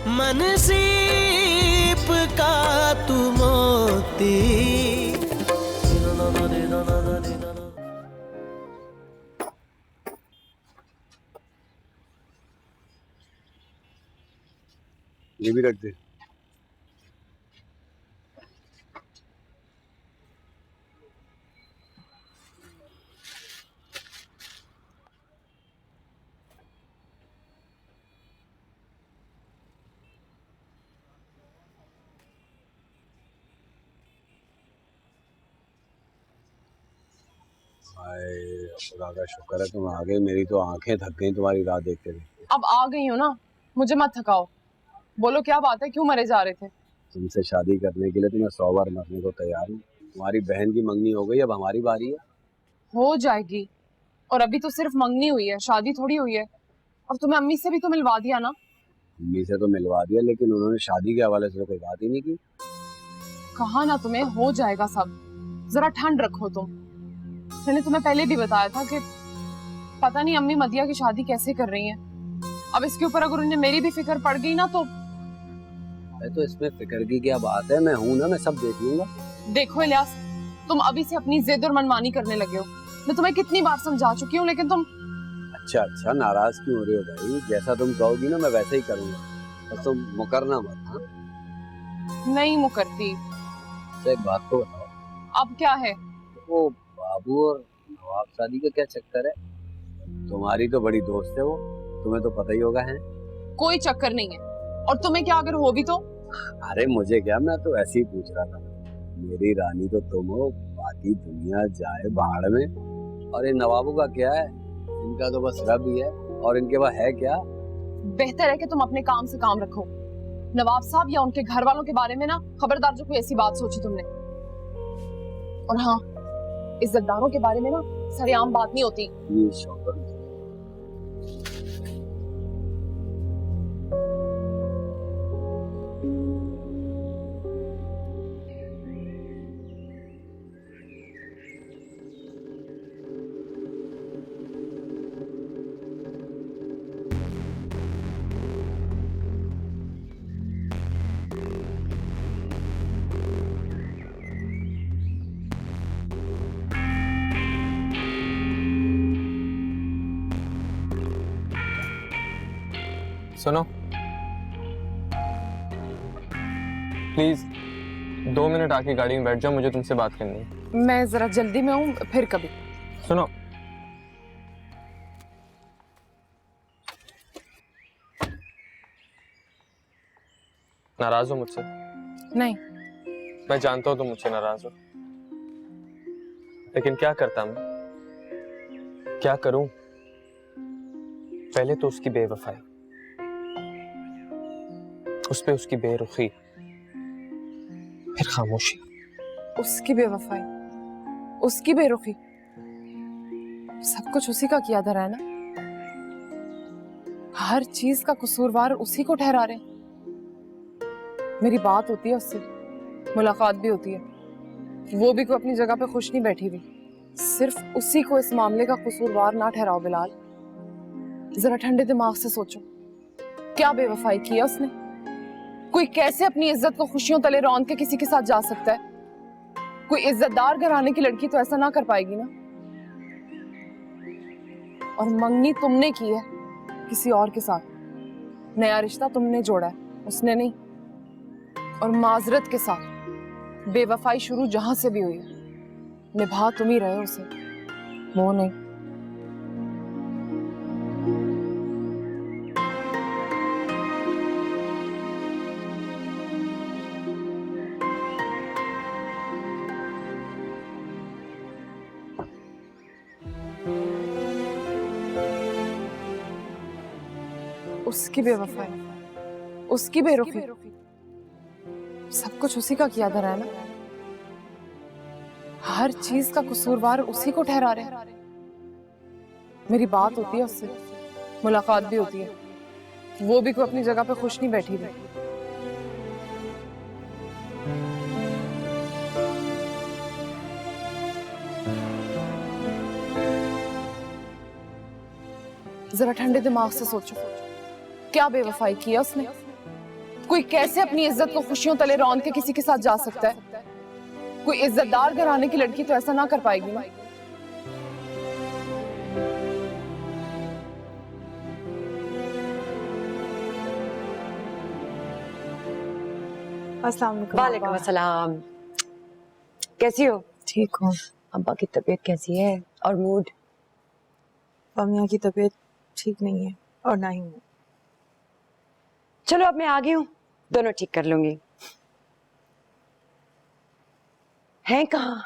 मन सीप का तू मोती। ये भी रख दे। खुदा का शुक्र है तुम आ गए, मेरी तो आंखें थक गई तुम्हारी राह देखते देखते। अब आ गई हो ना, मुझे मत थकाओ। बोलो क्या बात है, क्यों मरे जा रहे थे? तुमसे शादी करने के लिए तो मैं 100 बार मरने को तैयार हूँ। तुम्हारी बहन की मंगनी हो गई, अब हमारी बारी है। हो जाएगी। और अभी तो सिर्फ मंगनी हुई है, शादी थोड़ी हुई है। और तुम्हें अम्मी से भी तो मिलवा दिया ना। अम्मी से तो मिलवा दिया, लेकिन उन्होंने शादी के हवाले से तो कोई बात ही नहीं की। कहा ना तुम्हें हो जाएगा सब, जरा ठंड रखो तुम। मैंने तुम्हें पहले भी बताया था कि पता नहीं अम्मी मदिया की शादी कैसे कर रही हैं। अब इसके ऊपर अगर उन्हें मेरी भी फिक्र पड़ गई ना तो तो इसमें फिक्र की क्या बात है, मैं हूं ना, मैं सब देख लूंगा। देखो इलियास, तुम अभी से अपनी जिद और मनमानी करने लगे हो। मैं तुम्हें कितनी बार समझा चुकी हूँ, लेकिन तुम अच्छा नाराज क्यों हो रहे हो भाई? जैसा तुम कहोगी ना मैं वैसा ही करूंगा, बस तुम मुकरना मत। हाँ नहीं मुकरती। तो एक बात तो बताओ, अब क्या है? वो बाबू और नवाब शादी का क्या चक्कर है? तुम्हारी तो बड़ी दोस्त है वो, तुम्हें तो पता ही होगा। है कोई चक्कर नहीं है। और तुम्हें क्या अगर हो भी तो? अरे मुझे क्या, मैं तो ऐसे ही पूछ रहा था। मेरी रानी तो तुम हो, बाकी दुनिया जाए भाड़ में। और ये नवाबों का क्या है, इनका तो बस रब ही है, और इनके पास है क्या? बेहतर है कि तुम अपने काम से काम रखो। नवाब साहब या उनके घर वालों के बारे में ना खबरदार जो कोई ऐसी बात सोची तुमने। और हाँ, इज्जतदारों के बारे में ना सरेआम बात नहीं होती। ये शौकत सुनो प्लीज 2 मिनट आके गाड़ी में बैठ जाओ, मुझे तुमसे बात करनी है। मैं जरा जल्दी में हूँ, फिर कभी। सुनो, नाराज हो मुझसे? नहीं। मैं जानता हूँ तुम मुझसे नाराज हो, लेकिन क्या करता मैं, क्या करूं? पहले तो उसकी बेवफाई, उस पे उसकी बेरुखी, फिर खामोशी। उसकी बेवफाई, उसकी बेरुखी, सब कुछ उसी का किया धरा है ना। हर चीज का कसूरवार उसी को ठहरा रहे। मेरी बात होती है उससे, मुलाकात भी होती है, वो भी कोई अपनी जगह पे खुश नहीं बैठी हुई। सिर्फ उसी को इस मामले का कसूरवार ना ठहराओ बिलाल। जरा ठंडे दिमाग से सोचो, क्या बेवफाई की है उसने? कोई कैसे अपनी इज्जत को खुशियों तले रौंद के किसी के साथ जा सकता है? कोई इज्जतदार घराने की लड़की तो ऐसा ना कर पाएगी ना। और मंगनी तुमने की है किसी और के साथ, नया रिश्ता तुमने जोड़ा है, उसने नहीं। और माजरत के साथ बेवफाई शुरू जहां से भी हुई है, निभा तुम ही रहे उसे, वो नहीं। उसकी बेवफाई, उसकी बेरुखी, सब कुछ उसी का किया धरा है ना। हर चीज का कसूरवार उसी को ठहरा रहे। मेरी बात होती है उससे, मुलाकात भी होती है, वो भी कोई अपनी जगह पे खुश नहीं बैठी हुई। जरा ठंडे दिमाग से सोचो, क्या बेवफाई की है उसने? कोई कैसे अपनी इज्जत को खुशियों तले रौंद के किसी के साथ जा सकता है? कोई इज्जतदार घराने की लड़की तो ऐसा ना कर पाएगी ना। अस्सलाम वालेकुम। वालेकुम अस्सलाम। कैसी हो? ठीक हूँ। अब्बा की तबीयत कैसी है और मूड? अम्मिया की तबीयत ठीक नहीं है और ना ही मैं। चलो अब मैं आ गई हूँ, दोनों ठीक कर लूंगी। हैं कहाँ?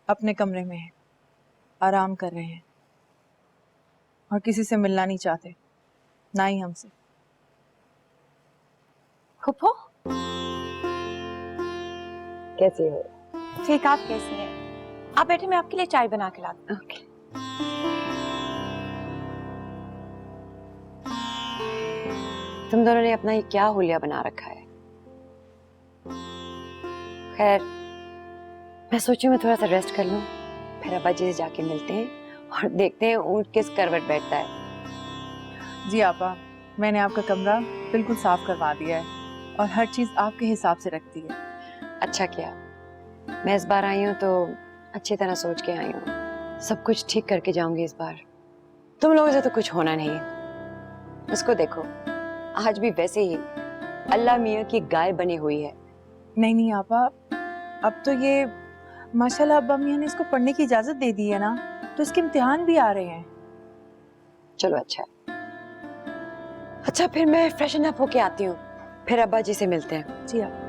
अपने कमरे में है, आराम कर रहे हैं और किसी से मिलना नहीं चाहते, ना ही हमसे। फुप्पो कैसी हो? ठीक, आप कैसी हैं? आप बैठे, मैं आपके लिए चाय बना के लाती हूँ। ओके। तुम दोनों ने अपना ये क्या हुलिया बना रखा है? खैर, मैं सोची मैं थोड़ा सा रेस्ट कर लूं, फिर अब्बा जी से जाके मिलते हैं और देखते हैं ऊंट किस करवट बैठता है। जी आपा, मैंने आपका कमरा बिल्कुल साफ करवा दिया है और हर चीज आपके हिसाब से रखती है। अच्छा किया, मैं इस बार आई हूँ तो अच्छी तरह सोच के आई हूँ। सब कुछ ठीक करके जाऊंगी इस बार। तुम लोगों से तो कुछ होना नहीं है। इसको देखो, आज भी वैसे ही अल्लाह मियाँ की गाय बनी हुई है। नहीं नहीं आपा, अब तो ये माशाल्लाह अब्बा मियाँ ने इसको पढ़ने की इजाजत दे दी है ना, तो इसके इम्तिहान भी आ रहे हैं। चलो अच्छा है। अच्छा फिर मैं फ्रेशन अप होके आती हूँ, फिर अब्बा जी से मिलते हैं। जी आप।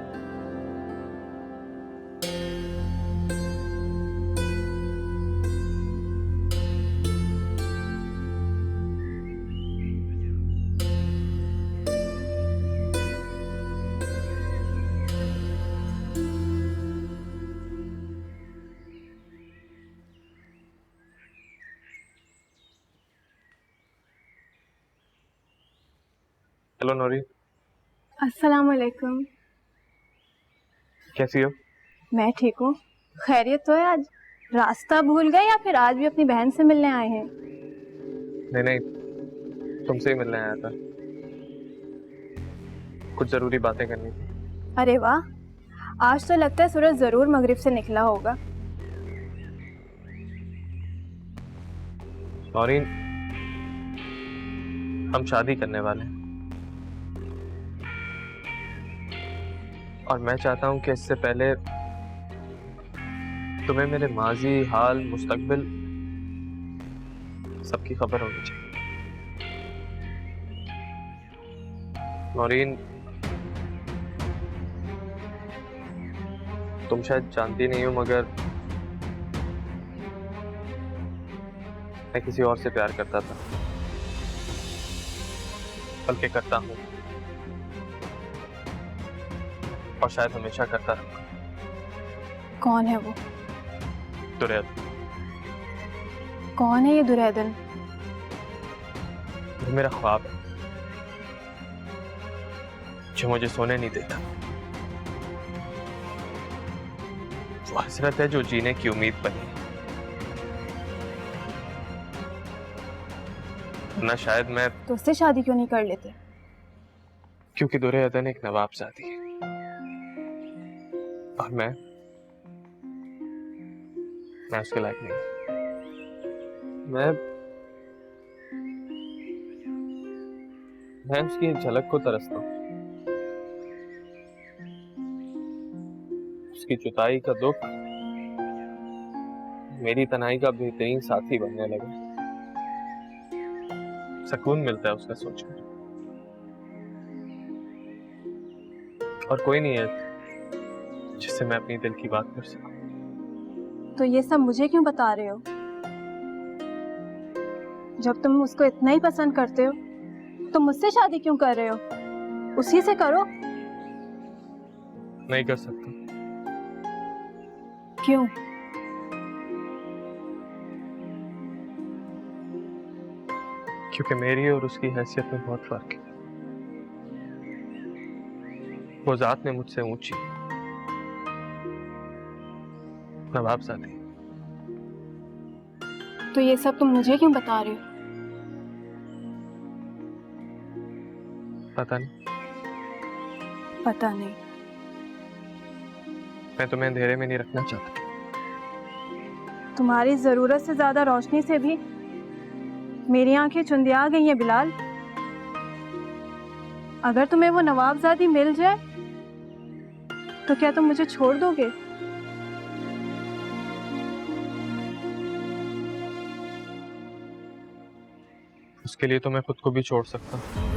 हेलो नूरी, अस्सलाम वालेकुम। कैसी हो? मैं ठीक हूँ। खैरियत तो है? आज रास्ता भूल गए या फिर आज भी अपनी बहन से मिलने आए हैं? नहीं नहीं, तुमसे ही मिलने आया था, कुछ जरूरी बातें करनी थी। अरे वाह, आज तो लगता है सूरज जरूर मगरिब से निकला होगा। नौरीन, हम शादी करने वाले हैं और मैं चाहता हूं कि इससे पहले तुम्हें मेरे माजी, हाल, मुस्तकबिल सबकी खबर होनी चाहिए। नौरीन, तुम शायद जानती नहीं हो मगर मैं किसी और से प्यार करता था, बल्कि करता हूं और शायद हमेशा करता रहूंगा। कौन है वो? दुर्योधन। कौन है ये दुर्योधन? वो मेरा ख्वाब है जो मुझे सोने नहीं देता। वो हसरत है जो जीने की उम्मीद बनी है। ना शायद मैं, तो उससे शादी क्यों नहीं कर लेते? क्योंकि दुर्योधन एक नवाबजादी है और मैं उसके लायक नहीं। मैं उसकी एक झलक को तरसता हूँ, उसकी जुदाई का दुख मेरी तन्हाई का बेहतरीन साथी बनने लगा। सुकून मिलता है उसका सोचकर। और कोई नहीं है जिससे मैं अपनी दिल की बात कर सकूं। तो ये सब मुझे क्यों बता रहे हो? जब तुम उसको इतना ही पसंद करते हो तो मुझसे शादी क्यों कर रहे हो? उसी से करो। नहीं कर सकता। क्यों? क्योंकि मेरी और उसकी हैसियत में बहुत फर्क है। वो जात में मुझसे ऊंची, नवाबजादी। तो ये सब तुम मुझे क्यों बता रहे हो? पता नहीं, पता नहीं। मैं तुम्हें अंधेरे में नहीं रखना चाहता। तुम्हारी जरूरत से ज्यादा रोशनी से भी मेरी आंखें चुंधिया गई हैं बिलाल। अगर तुम्हें वो नवाबजादी मिल जाए तो क्या तुम मुझे छोड़ दोगे? उसके लिए तो मैं खुद को भी छोड़ सकता हूँ।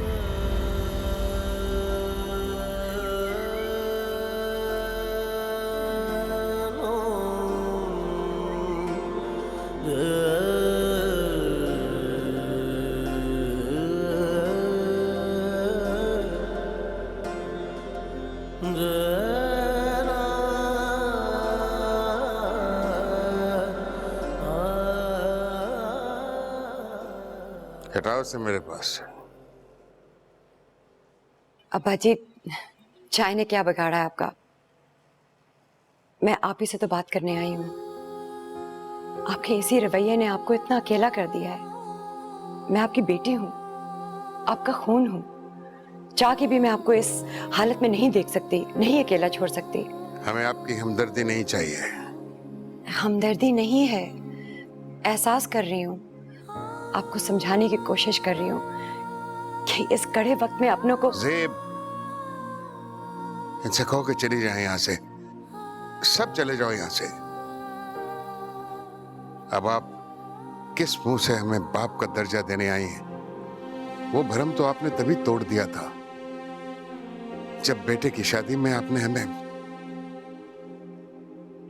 हटाओ से मेरे पास। अब्बा जी, चाय ने क्या बिगाड़ा है आपका? मैं आप ही से तो बात करने आई हूँ। आपके इसी रवैये ने आपको इतना अकेला कर दिया है। मैं आपकी बेटी हूँ, आपका खून हूँ। चाह के भी मैं आपको इस हालत में नहीं देख सकती, नहीं अकेला छोड़ सकती। हमें आपकी हमदर्दी नहीं चाहिए। हमदर्दी नहीं है, एहसास कर रही हूँ, आपको समझाने की कोशिश कर रही हूँ कि इस कड़े वक्त में अपनों को। ज़ेब, इनसे कहो कि चली जाए यहाँ से, सब चले जाओ यहाँ से। अब आप किस मुंह से हमें बाप का दर्जा देने आई हैं? वो भरम तो आपने तभी तोड़ दिया था जब बेटे की शादी में आपने हमें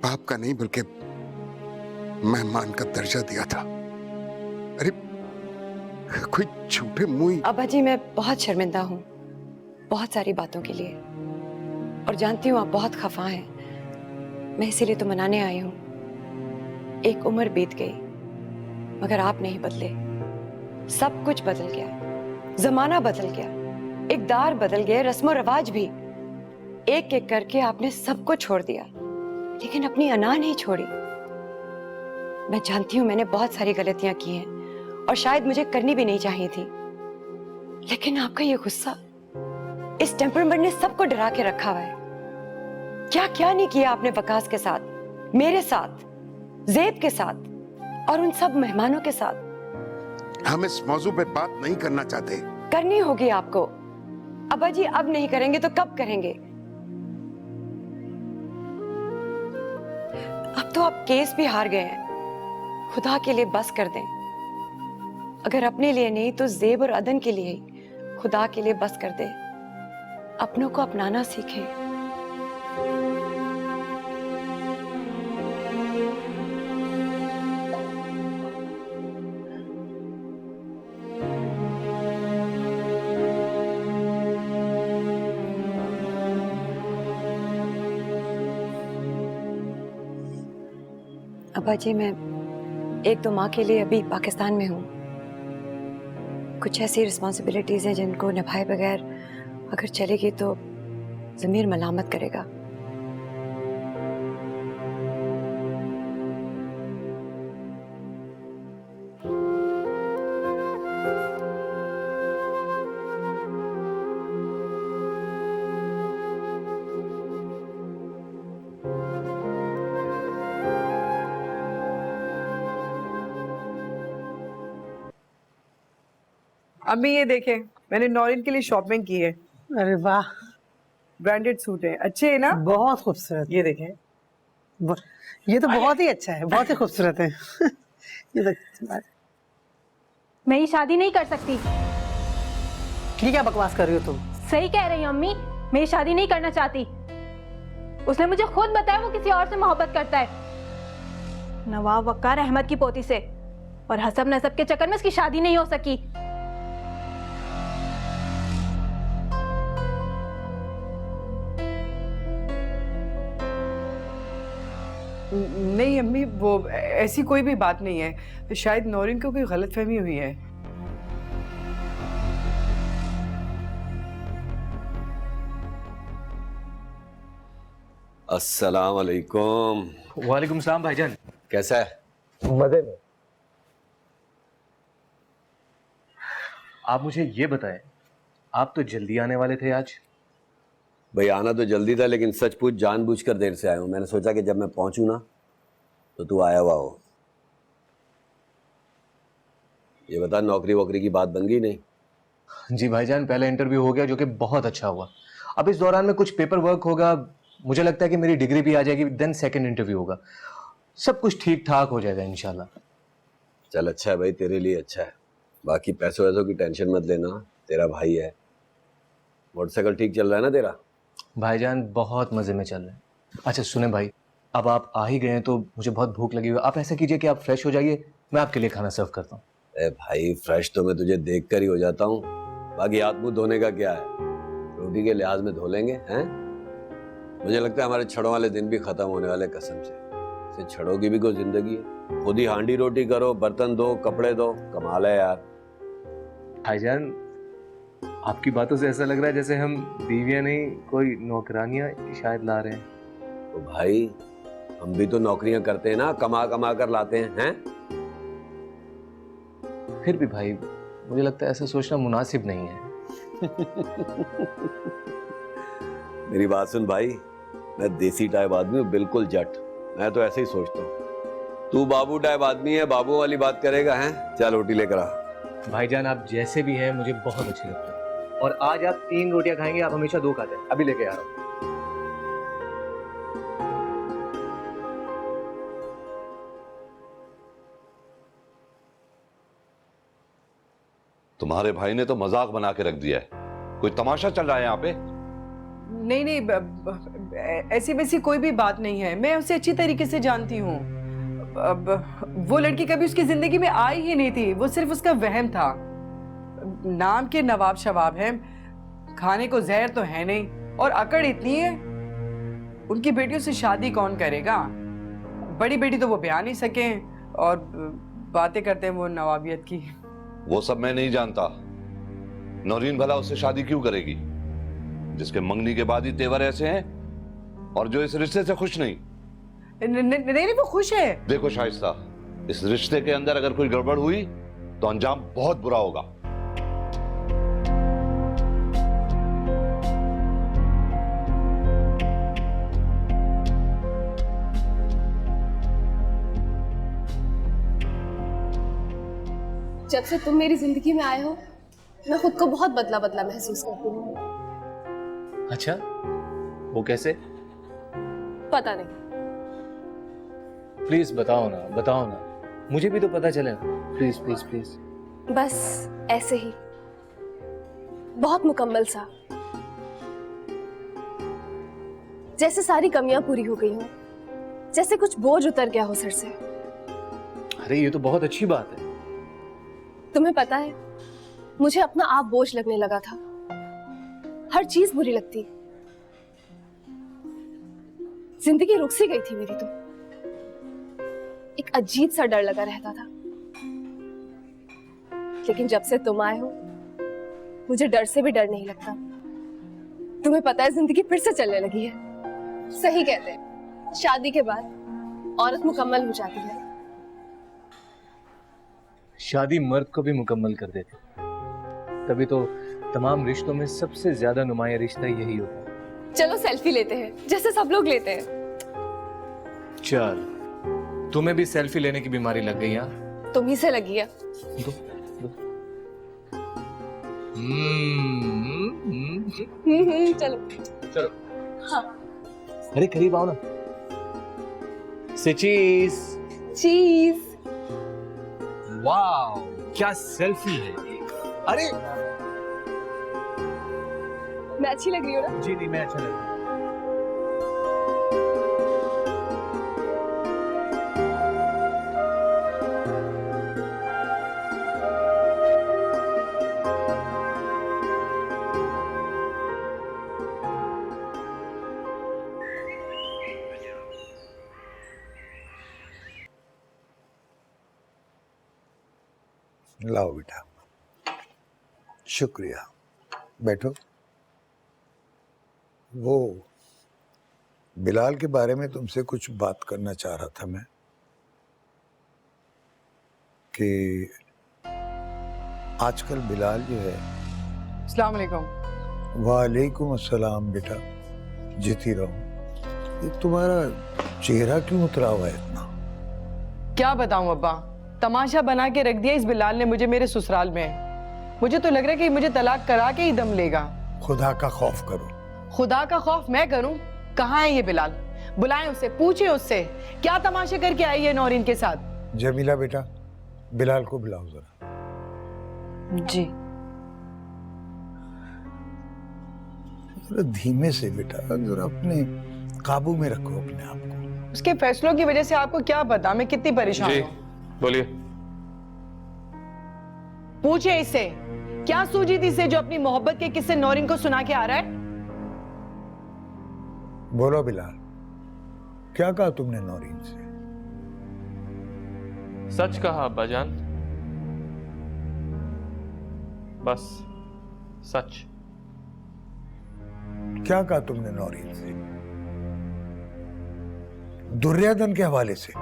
बाप का नहीं बल्कि मेहमान का दर्जा दिया था। अरे कोई झूठे मुंह। अब्बा जी, मैं बहुत शर्मिंदा हूँ बहुत सारी बातों के लिए, और जानती हूँ आप बहुत खफा हैं। मैं इसीलिए तो मनाने आई हूँ। एक उम्र बीत गई मगर आप नहीं बदले। सब कुछ बदल गया, जमाना बदल गया, इक़दार बदल गए, रस्म और रिवाज भी। एक एक करके आपने सबको छोड़ दिया, लेकिन अपनी अना नहीं छोड़ी। मैं जानती हूँ मैंने बहुत सारी गलतियां की हैं और शायद मुझे करनी भी नहीं चाहिए थी, लेकिन आपका ये गुस्सा, इस टेम्परमेंट ने सबको डरा के रखा हुआ है। क्या क्या नहीं किया आपने वकास के साथ, मेरे साथ, ज़ेब के साथ और उन सब मेहमानों के साथ। हम इस मौजू पे बात नहीं करना चाहते। करनी होगी आपको। अब्बा जी, अब नहीं करेंगे तो कब करेंगे? अब तो आप केस भी हार गए हैं। खुदा के लिए बस कर दें। अगर अपने लिए नहीं तो ज़ेब और अदन के लिए ही खुदा के लिए बस कर दें। अपनों को अपनाना सीखें। अब्बा जी, मैं एक दो माह के लिए अभी पाकिस्तान में हूँ। कुछ ऐसी रिस्पॉन्सिबिलिटीज हैं जिनको निभाए बगैर अगर चलेगी तो ज़मीर मलामत करेगा। अम्मी ये देखें, मैंने नौरीन के लिए शॉपिंग की है। अरे वाह, ब्रांडेड सूट है, अच्छे है ना? बहुत खूबसूरत। ये देखें, ये तो बहुत ही अच्छा है, बहुत ही खूबसूरत है। ये तो मैं ये शादी नहीं कर सकती। ये क्या बकवास कर रही हो तुम? सही कह रही हो अम्मी, मैं ये शादी नहीं करना चाहती। उसने मुझे खुद बताया वो किसी और से मोहब्बत करता है, नवाब वक्कार अहमद की पोती से, और हसब नसब के चक्कर में उसकी शादी नहीं हो सकी। नहीं अम्मी, वो ऐसी कोई भी बात नहीं है। शायद नौरीन को कोई गलतफहमी हुई है। अस्सलाम वालेकुम। वालेकुम सलाम भाईजान। कैसा है? मजे में। आप मुझे ये बताएं, आप तो जल्दी आने वाले थे आज। भाई आना तो जल्दी था, लेकिन सच पूछ जानबूझकर देर से आया हूँ। मैंने सोचा कि जब मैं पहुंचूं ना तो तू आया हुआ हो। ये बता, नौकरी वोकरी की बात बन गई नहीं? जी भाईजान, पहला इंटरव्यू हो गया जो कि बहुत अच्छा हुआ। अब इस दौरान में कुछ पेपर वर्क होगा, मुझे लगता है कि मेरी डिग्री भी आ जाएगी, देन सेकंड इंटरव्यू होगा। सब कुछ ठीक ठाक हो जाएगा इंशाल्लाह। चल अच्छा है भाई, तेरे लिए अच्छा है। बाकी पैसों वैसों की टेंशन मत लेना, तेरा भाई है। मोटरसाइकिल ठीक चल रहा है ना तेरा? भाईजान बहुत मजे में चल रहे हैं। अच्छा सुने भाई, अब आप आ ही गए हैं तो मुझे बहुत भूख लगी हुई है। आप ऐसा कीजिए कि आप फ्रेश हो जाइए, मैं आपके लिए खाना सर्व करता हूँ। ए भाई, फ्रेश तो मैं तुझे देख कर ही हो जाता हूँ। बाकी हाथ मुंह धोने का क्या है, रोटी के लिहाज में धो लेंगे हैं। मुझे लगता है हमारे छड़ों वाले दिन भी खत्म होने वाले, कसम से। छड़ों की भी कोई जिंदगी है? खुद ही हांडी रोटी करो, बर्तन दो, कपड़े दो, कमाल है यार। भाईजान आपकी बातों से ऐसा लग रहा है जैसे हम बीवियां नहीं कोई नौकरानियां शायद ला रहे हैं। तो भाई हम भी तो नौकरियां करते हैं ना, कमा कमा कर लाते हैं। फिर भी भाई मुझे लगता है ऐसा सोचना मुनासिब नहीं है। मेरी बात सुन भाई, मैं देसी टाइप आदमी हूँ, बिल्कुल जट। मैं तो ऐसे ही सोचता हूँ। तू बाबू टाइप आदमी है, बाबू वाली बात करेगा हैं? चल रोटी लेकर आ। भाईजान आप जैसे भी हैं मुझे बहुत अच्छे लगते हैं, और आज आप 3 रोटियां खाएंगे, आप हमेशा 2 खाते हैं। अभी लेके आ रहा हूँ। तुम्हारे भाई ने तो मजाक बना के रख दिया है। कोई तमाशा चल रहा है यहाँ पे? नहीं नहीं, ऐसी वैसी कोई भी बात नहीं है। मैं उसे अच्छी तरीके से जानती हूँ। वो लड़की कभी उसकी जिंदगी में आई ही नहीं थी, वो सिर्फ उसका वहम था। नाम के नवाब शवाब है, खाने को जहर तो है नहीं, और अकड़ इतनी है। उनकी बेटियों से शादी कौन करेगा? बड़ी बेटी तो वो ब्याह नहीं सके, और बातें करते हैं वो नवाबियत की। वो सब मैं नहीं जानता। नौरीन भला उससे शादी क्यों करेगी जिसके मंगनी के बाद ही तेवर ऐसे हैं, और जो इस रिश्ते से खुश नहीं? नहीं, वो खुश है। देखो शाइस्ता, इस रिश्ते के अंदर अगर कोई गड़बड़ हुई तो अंजाम बहुत बुरा होगा। जब से तुम मेरी जिंदगी में आए हो, मैं खुद को बहुत बदला बदला महसूस करती हूँ। अच्छा वो कैसे? पता नहीं। प्लीज बताओ ना, बताओ ना, मुझे भी तो पता चले ना। Please please please. बस ऐसे ही, बहुत मुकम्मल सा, जैसे सारी कमियां पूरी हो गई हो, जैसे कुछ बोझ उतर गया हो सर से। अरे ये तो बहुत अच्छी बात है। तुम्हें पता है, मुझे अपना आप बोझ लगने लगा था। हर चीज बुरी लगती, जिंदगी रुक सी गई थी मेरी। तो एक अजीब सा डर लगा रहता था, लेकिन जब से तुम आए हो, मुझे डर से भी डर नहीं लगता। तुम्हें पता है, जिंदगी फिर से चलने लगी है। सही कहते हैं, शादी के बाद औरत मुकम्मल हो जाती है। शादी मर्द को भी मुकम्मल कर देती, तभी तो तमाम रिश्तों में सबसे ज्यादा नुमाया रिश्ता यही होता है। चलो सेल्फी लेते हैं, जैसे सब लोग लेते हैं। चल, तुम्हें भी सेल्फी लेने की बीमारी लग गई यार। तुम ही से लगी है। दो, दो। चलो चलो। हाँ। अरे करीब आओ ना। से चीज। चीज। वाओ, क्या सेल्फी है। अरे मैं अच्छी लग रही हूँ ना? जी नहीं, मैं अच्छा लग रहा हूँ। लाओ बेटा, शुक्रिया, बैठो। वो बिलाल के बारे में तुमसे कुछ बात करना चाह रहा था मैं, कि आजकल बिलाल जो है अस्सलाम वालेकुम। वालेकुम अस्सलाम बेटा, जीती रहो। ये तुम्हारा चेहरा क्यों उतरा हुआ है इतना? क्या बताऊं अब्बा, तमाशा बना के रख दिया इस बिलाल ने मुझे मेरे ससुराल में। मुझे तो लग रहा है कि मुझे तलाक करा के ही दम लेगा। खुदा का खौफ करो। खुदा का खौफ मैं करूं? कहाँ है ये बिलाल? बुलाएं उसे, पूछें उससे क्या तमाशा करके आई है नौरीन के साथ। जमीला बेटा, बिलाल को बुलाओ जरा। जी। जरा धीमे से बेटा, जरा अपने काबू में रखो अपने आप को। उसके फैसलों की वजह से आपको क्या पता मैं कितनी परेशान जी, हूं। बोलिए। पूछे इससे क्या सूझी थी इसे जो अपनी मोहब्बत के किस्से नौरीन को सुना के आ रहा है। बोलो बिलाल, क्या कहा तुमने नौरीन से? सच कहा अब्बा जान, बस सच। क्या कहा तुमने नौरीन से? दुर्योधन के हवाले से?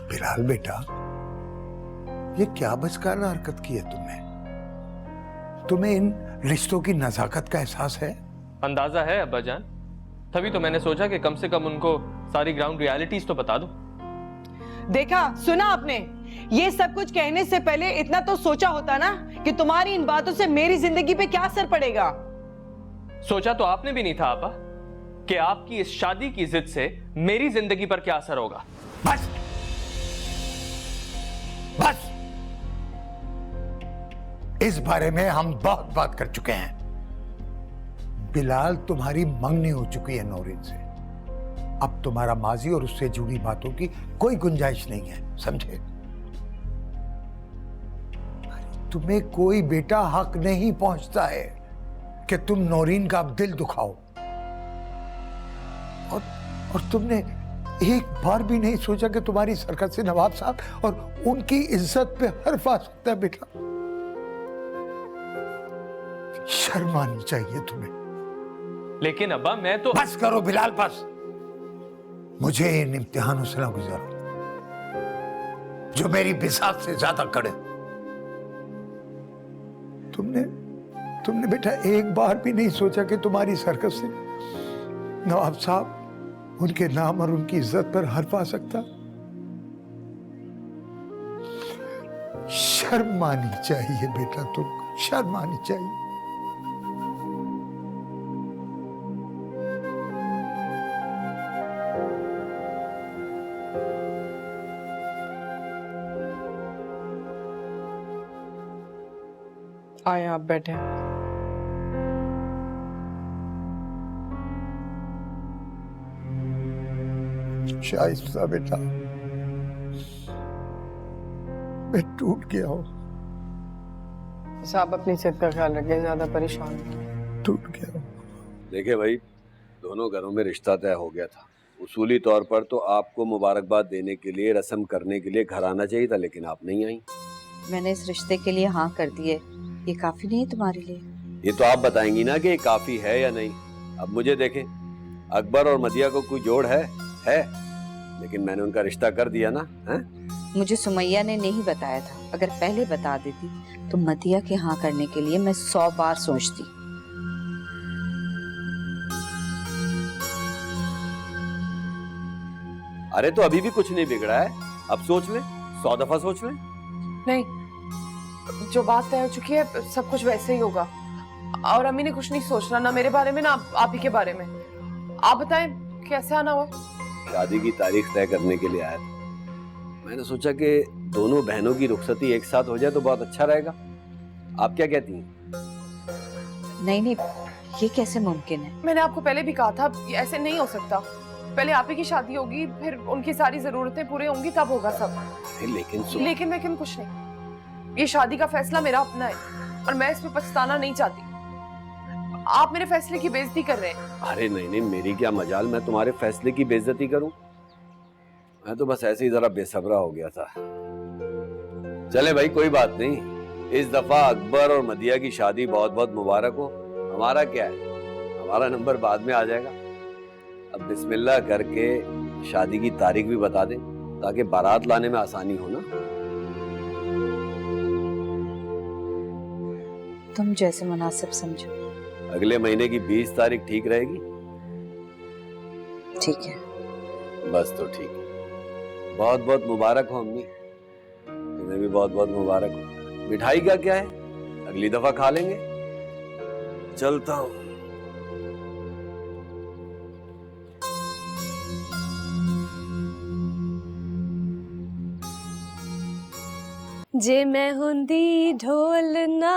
बिलाल बेटा, ये क्या बचकाना हरकत की है तुमने? तुम्हें इन रिश्तों की नजाकत का एहसास है? अंदाजा है अब्बा जान, तभी तो मैंने सोचा कि कम से कम उनको सारी ग्राउंड रियलिटीज तो बता दूं। देखा, सुना आपने? ये सब कुछ कहने से पहले इतना तो सोचा होता ना कि तुम्हारी इन बातों से मेरी जिंदगी पे क्या असर पड़ेगा। सोचा तो आपने भी नहीं था आपा कि आपकी इस शादी की जिद से मेरी जिंदगी पर क्या असर होगा। बस बस, इस बारे में हम बहुत बात कर चुके हैं। बिलाल तुम्हारी मंगनी हो चुकी है नौरीन से। अब तुम्हारा माजी और उससे जुड़ी बातों की कोई गुंजाइश नहीं है, समझे? तुम्हें कोई बेटा हक नहीं पहुंचता है कि तुम नौरीन का अब दिल दुखाओ। और तुमने एक बार भी नहीं सोचा कि तुम्हारी सरकत से नवाब साहब और उनकी इज्जत पे हर्फ आ सकता है बेटा। शर्म आनी चाहिए तुम्हें। लेकिन अब्बा मैं तो। बस करो बिलाल, बस। मुझे इन इम्तिहानों से ना गुजारो जो मेरी बिसात से ज्यादा कड़े। तुमने बेटा एक बार भी नहीं सोचा कि तुम्हारी सरकत से नवाब साहब, उनके नाम और उनकी इज्जत पर हर्फ आ सकता। शर्म आनी चाहिए बेटा, तुमको शर्म आनी चाहिए। आए आप बैठे। शाइस्ता बेटा, मैं टूट गया हूं। साहब अपनी सेहत का ख्याल रखिए, ज्यादा परेशान नहीं। टूट गया हूं। देखिए भाई, दोनों घरों में रिश्ता तय हो गया था। उसूली तौर पर तो आपको मुबारकबाद देने के लिए, रस्म करने के लिए घर आना चाहिए था, लेकिन आप नहीं आई। मैंने इस रिश्ते के लिए हाँ कर दी है। ये काफी नहीं है तुम्हारे लिए? ये तो आप बताएंगी ना कि ये काफी है या नहीं। अब मुझे देखें, अकबर और मदिया को कोई जोड़ है? लेकिन मैंने उनका रिश्ता कर दिया ना। है? मुझे सुमैया ने नहीं बताया था। अगर पहले बता देती तो मदिया के हाँ करने के लिए मैं 100 बार सोचती। अरे तो अभी भी कुछ नहीं बिगड़ा है, अब सोच ले, 100 दफा सोच ले। नहीं, जो बात तय हो चुकी है सब कुछ वैसे ही होगा। और अम्मी ने कुछ नहीं सोचना, ना मेरे बारे में ना आप ही के बारे में। आप बताएं कैसे आना हुआ? शादी की तारीख तय करने के लिए आया था। मैंने सोचा कि दोनों बहनों की रुखसती एक साथ हो जाए तो बहुत अच्छा रहेगा। आप क्या कहती हैं? नहीं, ये कैसे मुमकिन है? मैंने आपको पहले भी कहा था, ये ऐसे नहीं हो सकता। पहले आप ही की शादी होगी, फिर उनकी सारी जरूरतें पूरी होंगी, तब होगा सब। लेकिन कुछ नहीं। ये शादी का फैसला मेरा अपना है और मैं इसमें पछताना नहीं चाहती। आप मेरे फैसले की बेइज्जती कर रहे हैं। अरे नहीं, मेरी क्या मजाल, मैं तुम्हारे फैसले की बेइज्जती करूं? मैं तो बस ऐसे ही जरा बेसब्रा हो गया था। चले भाई, कोई बात नहीं। इस दफा अकबर और मदिया की शादी बहुत बहुत मुबारक हो। हमारा क्या है, हमारा नंबर बाद में आ जाएगा। अब बिस्मिल्लाह करके शादी की तारीख भी बता दे ताकि बारात लाने में आसानी हो ना। तुम जैसे मुनासिब समझो। अगले महीने की 20 तारीख ठीक रहेगी? ठीक है। बस तो ठीक है। बहुत बहुत मुबारक हो अम्मी, तुम्हें भी बहुत बहुत मुबारक हो। मिठाई का क्या है, अगली दफा खा लेंगे। चलता हूँ। जे मैं हुंदी ढोलना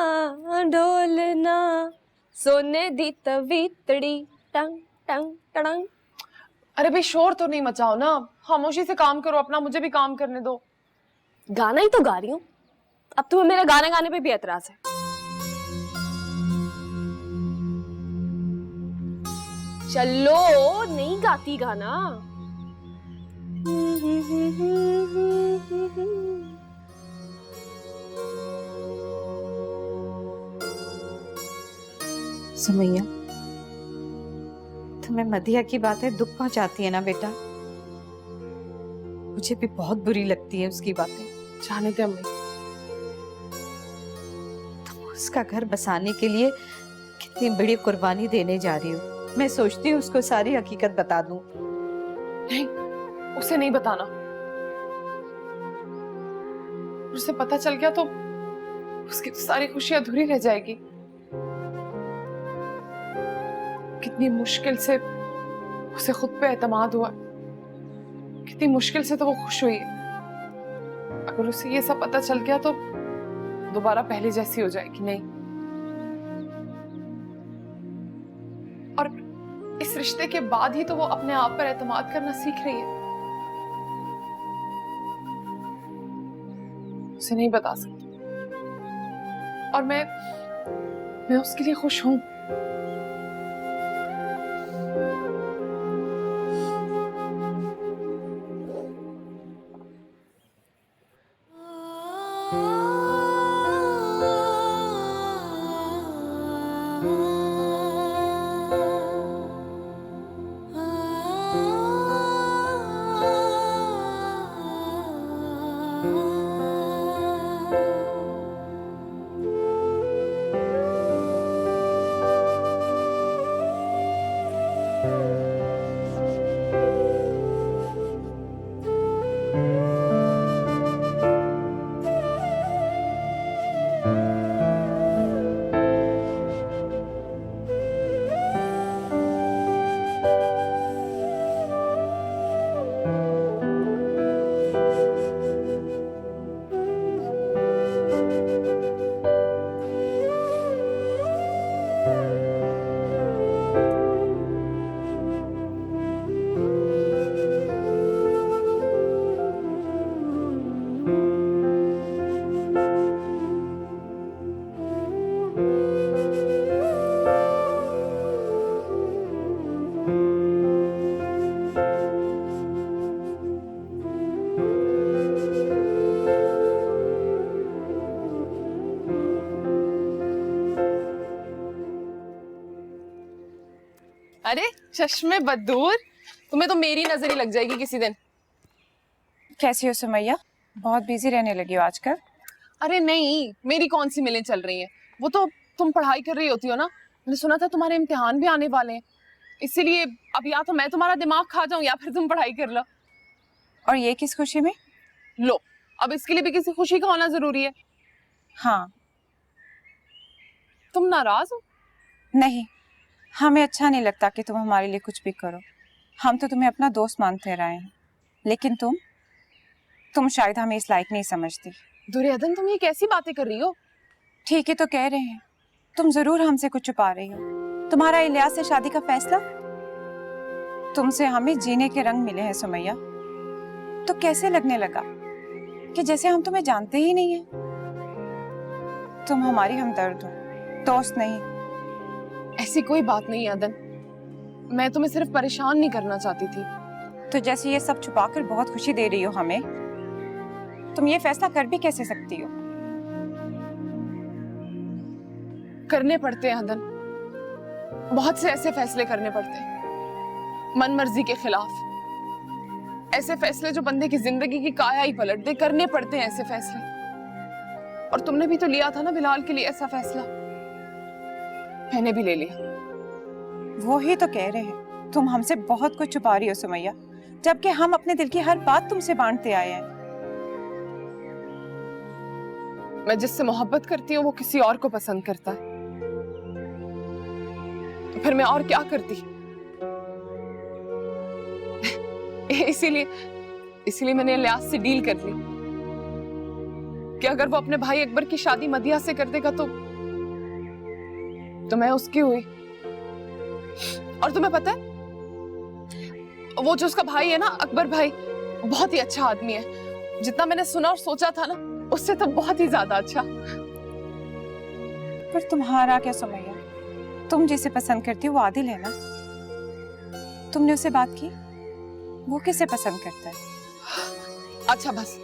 ढोलना सोने दी तवीतड़ी टंग टंग टंग। अरे भाई शोर तो नहीं मचाओ ना, खामोशी से काम करो अपना, मुझे भी काम करने दो। गाना ही तो गा रही हूँ, अब तुम्हें मेरे गाने गाने पे भी एतराज है। चलो नहीं गाती गाना। सुमैया, तुम्हें मदिया की बातें दुख पहुंचाती है ना बेटा? मुझे भी बहुत बुरी लगती है उसकी बातें। जाने दे अम्मी। तुम उसका घर बसाने के लिए कितनी बड़ी कुर्बानी देने जा रही हो। मैं सोचती हूँ उसको सारी हकीकत बता दूं। नहीं, उसे नहीं बताना। उसे पता चल गया तो उसकी तो सारी खुशी अधूरी रह जाएगी। कितनी मुश्किल से उसे खुद पे एतमाद हुआ, कितनी मुश्किल से तो वो खुश हुई है। अगर उसे ये सब पता चल गया तो दोबारा पहले जैसी हो जाएगी। नहीं, और इस रिश्ते के बाद ही तो वो अपने आप पर एतमाद करना सीख रही है। उसे नहीं बता सकती, और मैं उसके लिए खुश हूं। अरे चश्मे बदूर, तुम्हें तो मेरी नजर ही लग जाएगी किसी दिन। कैसी हो सुमैया? बहुत बिजी रहने लगी हो आजकल। अरे नहीं, मेरी कौन सी मिलें चल रही हैं। वो तो तुम पढ़ाई कर रही होती हो ना, मैंने सुना था तुम्हारे इम्तिहान भी आने वाले हैं, इसीलिए अब या तो मैं तुम्हारा दिमाग खा जाऊं या फिर तुम पढ़ाई कर लो। और ये किस खुशी में? लो, अब इसके लिए भी किसी खुशी का होना जरूरी है। हाँ। तुम नाराज हो? नहीं, हमें अच्छा नहीं लगता कि तुम हमारे लिए कुछ भी करो। हम तो तुम्हें अपना दोस्त मानते रहे हैं, लेकिन तुम शायद हमें इस लायक नहीं समझती। दुर्योधन, तुम ये कैसी बातें कर रही हो? ठीक है तो कह रहे हैं, तुम जरूर हमसे कुछ छुपा रही हो। तुम्हारा इलियास से शादी का फैसला, तुमसे हमें जीने के रंग मिले हैं सुमैया। तो कैसे लगने लगा कि जैसे हम तुम्हें जानते ही नहीं है। तुम हमारी हमदर्द हो, दोस्त नहीं। ऐसी कोई बात नहीं अदन, मैं तुम्हें सिर्फ परेशान नहीं करना चाहती थी। तो जैसे ये सब छुपाकर बहुत खुशी दे रही हो हमें, तुम ये फैसला कर भी कैसे सकती हो? करने पड़ते हैं अदन, बहुत से ऐसे फैसले करने पड़ते हैं मन मर्जी के खिलाफ। ऐसे फैसले जो बंदे की जिंदगी की काया ही पलट दे, करने पड़ते हैं ऐसे फैसले। और तुमने भी तो लिया था ना बिलाल के लिए ऐसा फैसला, मैंने भी ले लिया। वो ही तो कह रहे हैं तुम हमसे बहुत कुछ छुपा रही हो सुमैया, जबकि हम अपने दिल की हर बात तुमसे बांटते आए हैं। मैं जिससे मोहब्बत करती हूँ वो किसी और को पसंद करता है, तो फिर मैं और क्या करती? इसीलिए मैंने इलियास से डील कर ली कि अगर वो अपने भाई अकबर की शादी मदिया से कर देगा तो मैं उसकी हुई। और तुम्हें पता है वो जो उसका भाई है ना, अकबर भाई, बहुत ही अच्छा आदमी है। जितना मैंने सुना और सोचा था ना, उससे तो बहुत ही ज्यादा अच्छा। पर तुम्हारा क्या सुमैया, तुम जिसे पसंद करती हो वो आदिल है ना। तुमने उससे बात की, वो किसे पसंद करता है? अच्छा बस,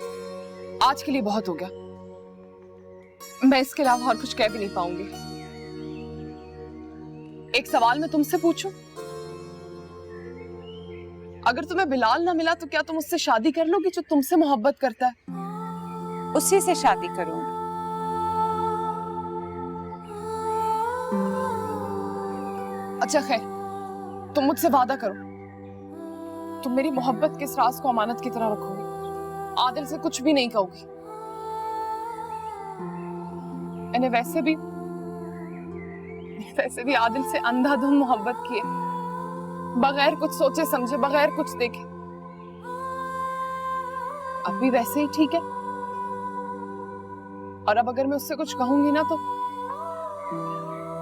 आज के लिए बहुत हो गया। मैं इसके अलावा और कुछ कह भी नहीं पाऊंगी। एक सवाल मैं तुमसे पूछूं, अगर तुम्हें बिलाल ना मिला तो क्या तुम उससे शादी कर लोगी जो तुमसे मोहब्बत करता है? उसी से शादी करूंगी। अच्छा खैर, तुम मुझसे वादा करो तुम मेरी मोहब्बत के इस राज को अमानत की तरह रखोगी, आदिल से कुछ भी नहीं कहोगी। मैंने वैसे भी आदिल से अंधाधुंध मोहब्बत की है, बगैर कुछ सोचे समझे, बगैर कुछ देखे। अब भी वैसे ही ठीक है। और अब अगर मैं उससे कुछ कहूंगी ना तो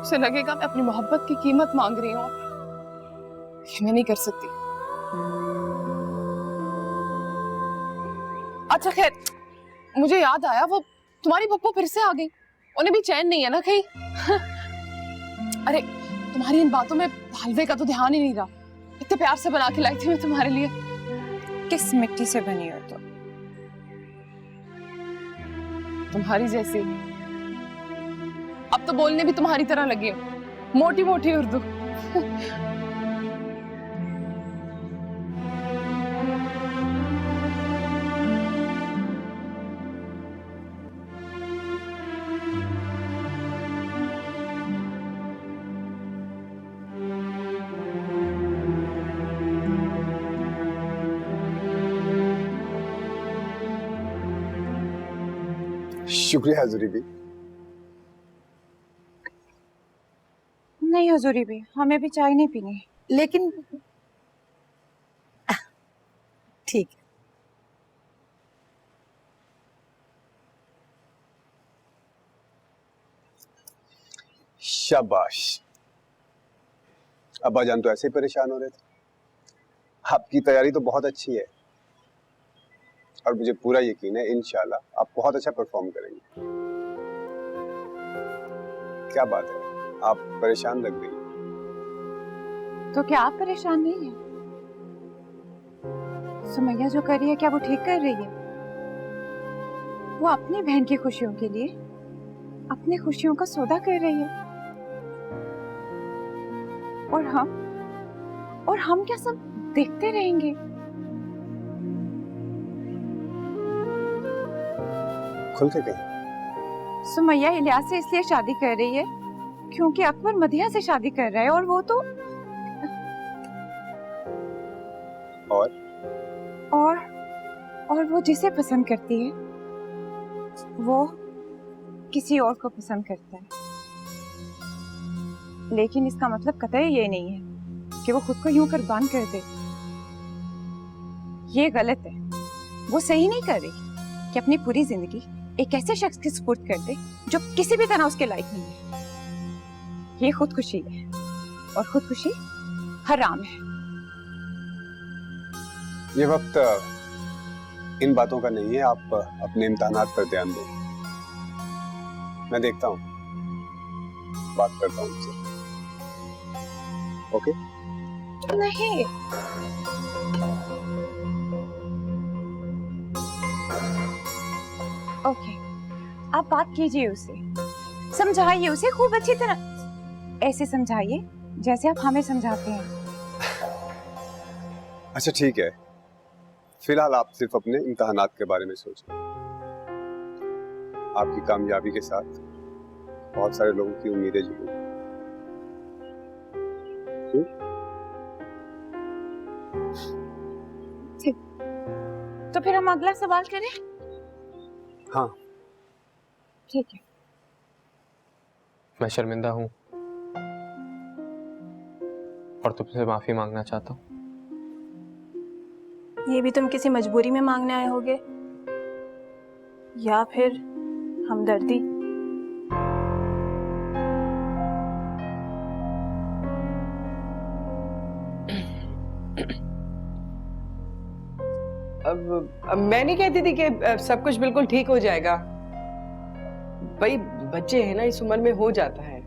उसे लगेगा मैं अपनी मोहब्बत की कीमत मांग रही हूं। ये मैं नहीं कर सकती। अच्छा खैर, मुझे याद आया, वो तुम्हारी पप्पू फिर से आ गई। उन्हें भी चैन नहीं है ना कहीं? अरे तुम्हारी इन बातों में हलवे का तो ध्यान ही नहीं रहा। इतने प्यार से बना के लाई थी मैं तुम्हारे लिए। किस मिट्टी से बनी हो तुम? तुम्हारी जैसी। अब तो बोलने भी तुम्हारी तरह लगी हो, मोटी मोटी उर्दू। शुक्रिया हजूरी भी। नहीं हजूरी भी, हमें भी चाय नहीं पीनी। लेकिन ठीक है। शाबाश। अब्बा जान तो ऐसे ही परेशान हो रहे थे। आपकी तैयारी तो बहुत अच्छी है और मुझे पूरा यकीन है इंशाल्लाह आप बहुत अच्छा परफॉर्म करेंगे। क्या बात है, आप परेशान लग रही हैं। तो क्या आप परेशान नहीं हैं? सुमैया जो कर रही है क्या वो ठीक कर रही है? वो अपनी बहन की खुशियों के लिए अपनी खुशियों का सौदा कर रही है। और हम क्या सब देखते रहेंगे? खुल के कहीं। सुमैया इलियास से इसलिए शादी कर रही है क्योंकि अकबर मदिया से शादी कर रहा है, और वो तो और वो जिसे पसंद करती है वो किसी और को पसंद करता है। लेकिन इसका मतलब कतई ये नहीं है कि वो खुद को यूं कुर्बान कर दे। ये गलत है। वो सही नहीं कर रही कि अपनी पूरी जिंदगी एक ऐसे शख्स के सुपुर्द कर दे जो किसी भी तरह उसके लायक नहीं है। ये खुदकुशी है और खुदकुशी हराम है। ये वक्त इन बातों का नहीं है, आप अपने इम्तिहानात पर ध्यान दें। मैं देखता हूँ, बात करता हूँ उनसे। ओके? नहीं, ओके, आप बात कीजिए उससे, समझाइए उसे खूब अच्छी तरह। ऐसे समझाइए जैसे आप हमें समझाते हैं। अच्छा ठीक है, फिलहाल आप सिर्फ अपने इम्तहानात के बारे में सोचें। आपकी कामयाबी के साथ बहुत सारे लोगों की उम्मीदें जुड़ी हैं। तो फिर हम अगला सवाल करें? हाँ ठीक है। मैं शर्मिंदा हूं और तुमसे माफी मांगना चाहता हूं। ये भी तुम किसी मजबूरी में मांगने आए होगे या फिर हमदर्दी? अब मैं नहीं कहती थी कि सब कुछ बिल्कुल ठीक हो जाएगा। भाई बच्चे हैं ना, इस उम्र में हो जाता है।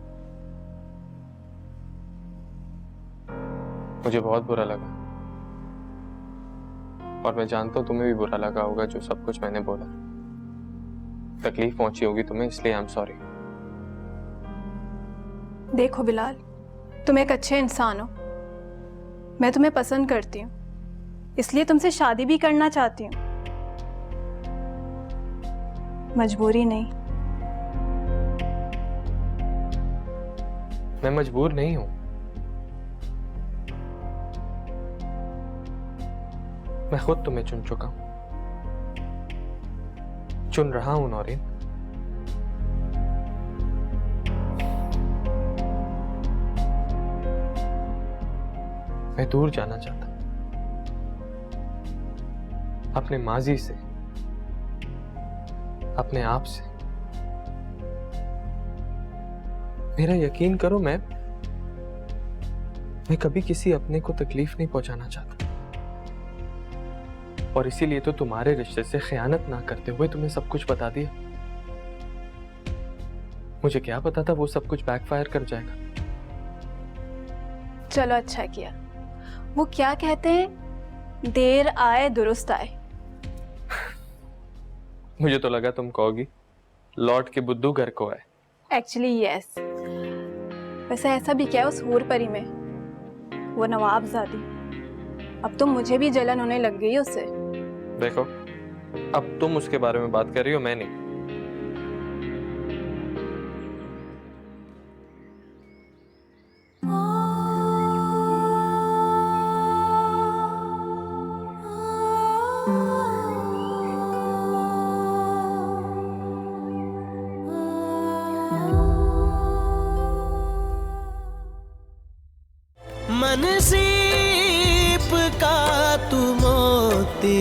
मुझे बहुत बुरा लगा और मैं जानता हूं तुम्हें भी बुरा लगा होगा जो सब कुछ मैंने बोला। तकलीफ पहुंची होगी तुम्हें, इसलिए आई एम सॉरी। देखो बिलाल, तुम एक अच्छे इंसान हो, मैं तुम्हें पसंद करती हूँ, इसलिए तुमसे शादी भी करना चाहती हूँ, मजबूरी नहीं। मैं मजबूर नहीं हूं, मैं खुद तुम्हें चुन चुका हूं, चुन रहा हूं नौरीन। मैं दूर जाना चाहता, अपने माजी से, अपने आप से। मेरा यकीन करो, मैं कभी किसी अपने को तकलीफ नहीं पहुंचाना चाहता, और इसीलिए तो तुम्हारे रिश्ते से खयानत ना करते हुए तुम्हें सब कुछ बता दिया। मुझे क्या पता था वो सब कुछ बैकफायर कर जाएगा। चलो अच्छा किया। वो क्या कहते हैं, देर आए दुरुस्त आए। मुझे तो लगा तुम कहोगी लौट के बुद्धू घर को आए। Actually yes. वैसे ऐसा भी क्या है उस हूर परी में, वो नवाबजादी। अब तो मुझे भी जलन होने लग गई उससे। देखो, अब तुम उसके बारे में बात कर रही हो, मैं नहीं। मन सीप का तू मोती,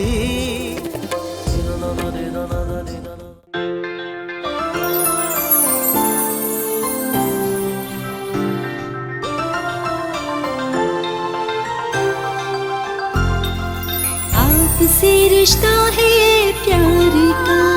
आपसे रिश्ता है प्यार का।